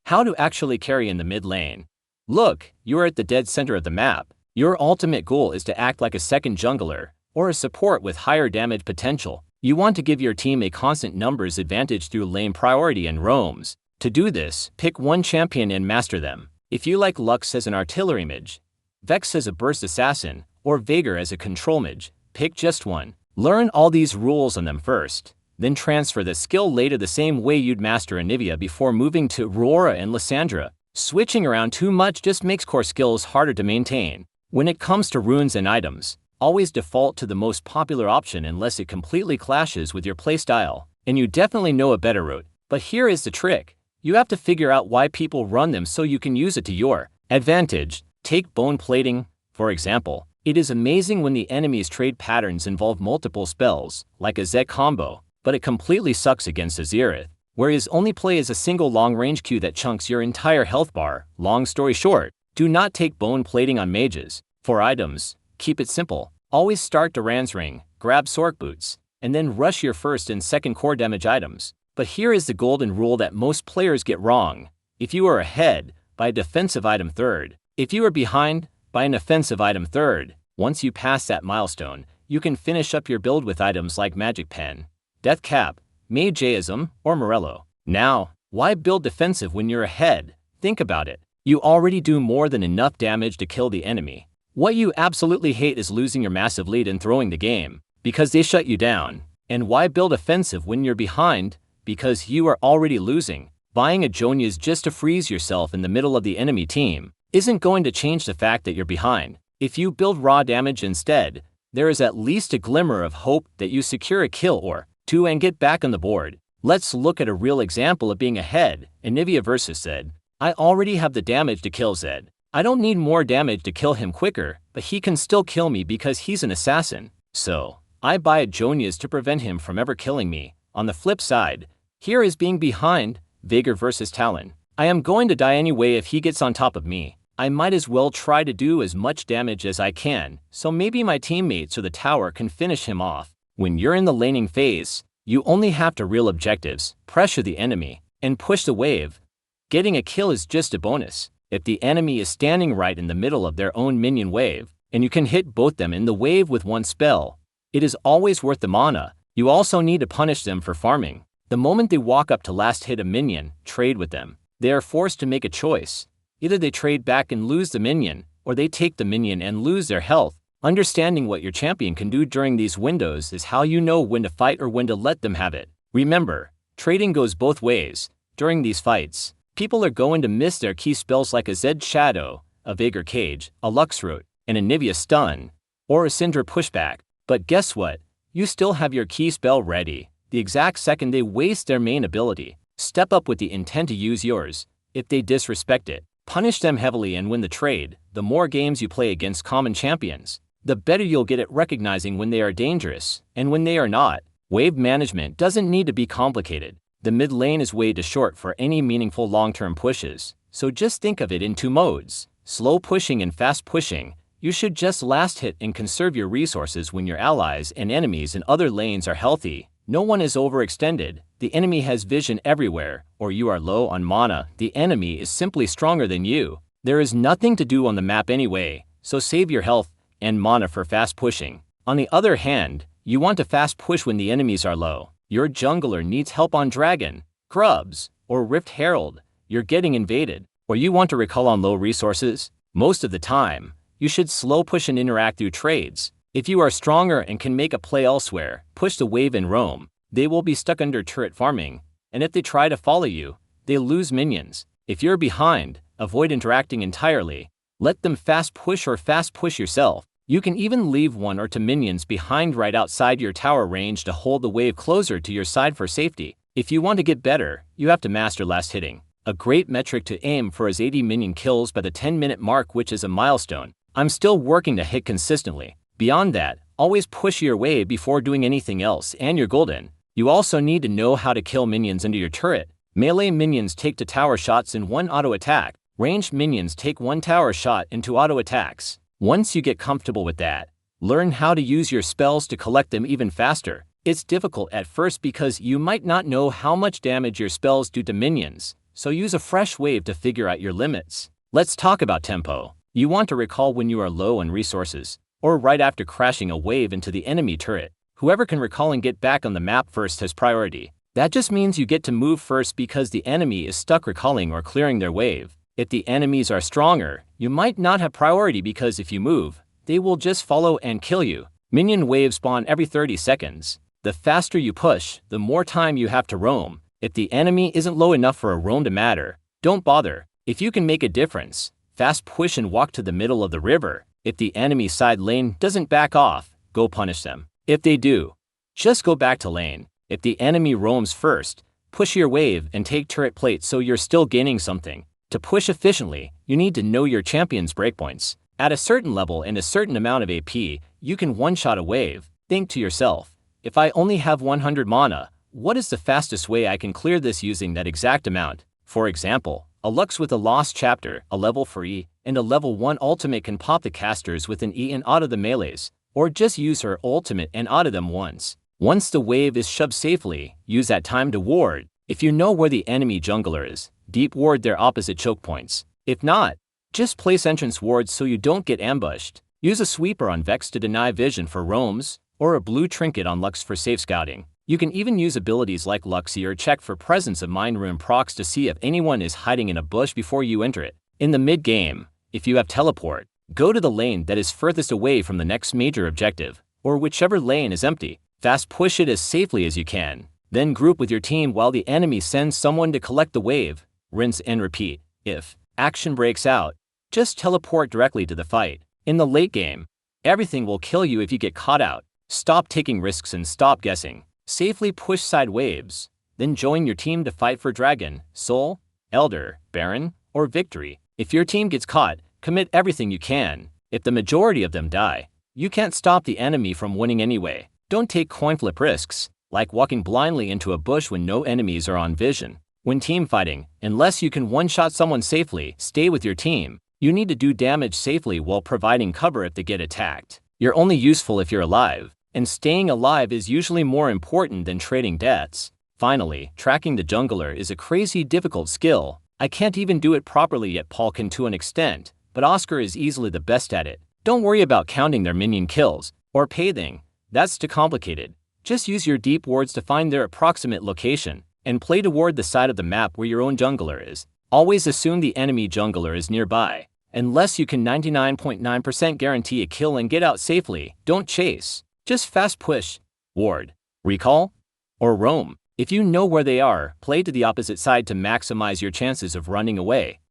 How to actually carry in the mid lane. Look, you are at the dead center of the map. Your ultimate goal is to act like a second jungler, or a support with higher damage potential. You want to give your team a constant numbers advantage through lane priority and roams. To do this, pick one champion and master them. If you like Lux as an artillery mage, Vex as a burst assassin, or Veigar as a control mage, pick just one. Learn all these rules on them first, then transfer the skill later the same way you'd master Anivia before moving to Aurora and Lysandra. Switching around too much just makes core skills harder to maintain. When it comes to runes and items, always default to the most popular option unless it completely clashes with your playstyle, and you definitely know a better route. But here is the trick. You have to figure out why people run them so you can use it to your advantage. Take bone plating, for example. It is amazing when the enemy's trade patterns involve multiple spells, like a Zed combo, but it completely sucks against Azereth, where his only play is a single long-range Q that chunks your entire health bar. Long story short, do not take bone plating on mages. For items, keep it simple. Always start Duran's Ring, grab Sork Boots, and then rush your first and second core damage items. But here is the golden rule that most players get wrong. If you are ahead, buy a defensive item third. If you are behind, buy an offensive item third. Once you pass that milestone, you can finish up your build with items like Magic Pen, Death Cap, Mageism, or Morello. Now, why build defensive when you're ahead? Think about it. You already do more than enough damage to kill the enemy. What you absolutely hate is losing your massive lead and throwing the game, because they shut you down. And why build offensive when you're behind? Because you are already losing. Buying a Jonias just to freeze yourself in the middle of the enemy team isn't going to change the fact that you're behind. If you build raw damage instead, there is at least a glimmer of hope that you secure a kill or two and get back on the board. Let's look at a real example of being ahead. Anivia versus Zed. I already have the damage to kill Zed. I don't need more damage to kill him quicker, but he can still kill me because he's an assassin. So, I buy a Jonias to prevent him from ever killing me. On the flip side, here is being behind. Veigar versus Talon. I am going to die anyway if he gets on top of me. I might as well try to do as much damage as I can, so maybe my teammates or the tower can finish him off. When you're in the laning phase, you only have to real objectives, pressure the enemy, and push the wave. Getting a kill is just a bonus. If the enemy is standing right in the middle of their own minion wave, and you can hit both them in the wave with one spell, it is always worth the mana. You also need to punish them for farming. The moment they walk up to last hit a minion, trade with them. They are forced to make a choice. Either they trade back and lose the minion, or they take the minion and lose their health. Understanding what your champion can do during these windows is how you know when to fight or when to let them have it. Remember, trading goes both ways. During these fights, people are going to miss their key spells like a Zed Shadow, a Veigar Cage, a Lux Root, an Anivia Stun, or a Syndra Pushback. But guess what? You still have your key spell ready. The exact second they waste their main ability, step up with the intent to use yours. If they disrespect it, punish them heavily and win the trade. The more games you play against common champions, the better you'll get at recognizing when they are dangerous and when they are not. Wave management doesn't need to be complicated. The mid lane is way too short for any meaningful long-term pushes, so just think of it in two modes: slow pushing and fast pushing. You should just last hit and conserve your resources when your allies and enemies in other lanes are healthy. No one is overextended, the enemy has vision everywhere, or you are low on mana, the enemy is simply stronger than you. There is nothing to do on the map anyway, so save your health and mana for fast pushing. On the other hand, you want to fast push when the enemies are low. Your jungler needs help on Dragon, Grubs, or Rift Herald, you're getting invaded, or you want to recall on low resources. Most of the time, you should slow push and interact through trades. If you are stronger and can make a play elsewhere, push the wave and roam. They will be stuck under turret farming, and if they try to follow you, they lose minions. If you're behind, avoid interacting entirely. Let them fast push or fast push yourself. You can even leave one or two minions behind right outside your tower range to hold the wave closer to your side for safety. If you want to get better, you have to master last hitting. A great metric to aim for is 80 minion kills by the 10-minute mark, which is a milestone. I'm still working to hit consistently. Beyond that, always push your wave before doing anything else and you're golden. You also need to know how to kill minions into your turret. Melee minions take 2 tower shots in 1 auto attack. Ranged minions take 1 tower shot into auto attacks. Once you get comfortable with that, learn how to use your spells to collect them even faster. It's difficult at first because you might not know how much damage your spells do to minions, so use a fresh wave to figure out your limits. Let's talk about tempo. You want to recall when you are low on resources, or right after crashing a wave into the enemy turret. Whoever can recall and get back on the map first has priority. That just means you get to move first because the enemy is stuck recalling or clearing their wave. If the enemies are stronger, you might not have priority because if you move, they will just follow and kill you. Minion waves spawn every 30 seconds. The faster you push, the more time you have to roam. If the enemy isn't low enough for a roam to matter, don't bother. If you can make a difference, fast push and walk to the middle of the river. If the enemy side lane doesn't back off, go punish them. If they do, just go back to lane. If the enemy roams first, push your wave and take turret plate so you're still gaining something. To push efficiently, you need to know your champion's breakpoints. At a certain level and a certain amount of AP, you can one-shot a wave. Think to yourself, if I only have 100 mana, what is the fastest way I can clear this using that exact amount? For example, a Lux with a Lost Chapter, a level 4 E, and a level 1 ultimate can pop the casters with an E and auto the melees, or just use her ultimate and auto them once. Once the wave is shoved safely, use that time to ward. If you know where the enemy jungler is, deep ward their opposite choke points. If not, just place entrance wards so you don't get ambushed. Use a sweeper on Vex to deny vision for roams, or a blue trinket on Lux for safe scouting. You can even use abilities like Luxie or check for presence of Mind Rune procs to see if anyone is hiding in a bush before you enter it. In the mid-game, if you have teleport, go to the lane that is furthest away from the next major objective, or whichever lane is empty. Fast push it as safely as you can. Then group with your team while the enemy sends someone to collect the wave. Rinse and repeat. If action breaks out, just teleport directly to the fight. In the late game, everything will kill you if you get caught out. Stop taking risks and stop guessing. Safely push side waves, then join your team to fight for Dragon, Soul, Elder, Baron, or Victory. If your team gets caught, commit everything you can. If the majority of them die, you can't stop the enemy from winning anyway. Don't take coin flip risks, like walking blindly into a bush when no enemies are on vision. When team fighting, unless you can one-shot someone safely, stay with your team. You need to do damage safely while providing cover if they get attacked. You're only useful if you're alive, and staying alive is usually more important than trading deaths. Finally, tracking the jungler is a crazy difficult skill. I can't even do it properly yet. Paul can to an extent, but Oscar is easily the best at it. Don't worry about counting their minion kills, or paying. That's too complicated. Just use your deep wards to find their approximate location, and play toward the side of the map where your own jungler is. Always assume the enemy jungler is nearby. Unless you can 99.9% guarantee a kill and get out safely, don't chase. Just fast push, ward, recall, or roam. If you know where they are, play to the opposite side to maximize your chances of running away.